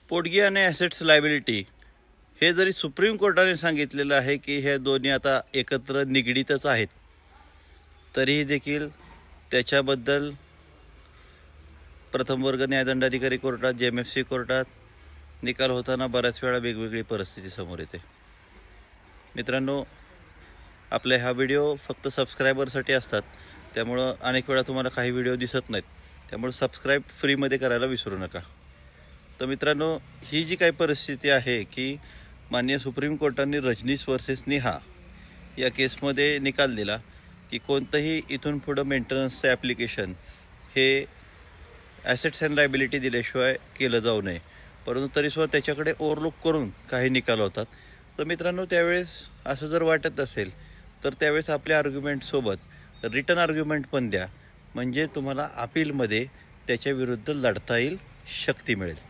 पोटगी आणि assets liability हे जरी सुप्रीम कोर्टाने सांगितलेलं आहे की हे दोन्ही आता एकत्र निगडीतच आहेत, तरीही देखील त्याच्याबद्दल प्रथम वर्ग न्यायदंडाधिकारी कोर्टात, JMFC कोर्टात निकाल होताना बऱ्याच वेळा वेगवेगळी परिस्थिती समोर येते. मित्रांनो, आपले हा व्हिडिओ फक्त सबस्क्रायबरसाठी असतात, त्यामुळं अनेक वेळा तुम्हाला काही व्हिडिओ दिसत नाहीत, त्यामुळे सबस्क्राईब फ्रीमध्ये करायला विसरू नका. तर मित्रांनो, ही जी काही परिस्थिती आहे की माननीय सुप्रीम कोर्टाने रजनीश वर्सेस निहा या केसमध्ये निकाल दिला की कोणतंही इथून पुढं मेंटेनन्सचं ॲप्लिकेशन हे ॲसेट्स अँड लायबिलिटी दिल्याशिवाय केलं जाऊ नये, परंतु तरीसुद्धा त्याच्याकडे ओव्हरलुक करून काही निकाल होतात. तर मित्रांनो, त्यावेळेस असं जर वाटत असेल तर त्यावेळेस आपल्या आर्ग्युमेंटसोबत रिटर्न आर्ग्युमेंट पण द्या, म्हणजे तुम्हाला अपीलमध्ये त्याच्या विरुद्ध लढता येईल, शक्ती मिळेल.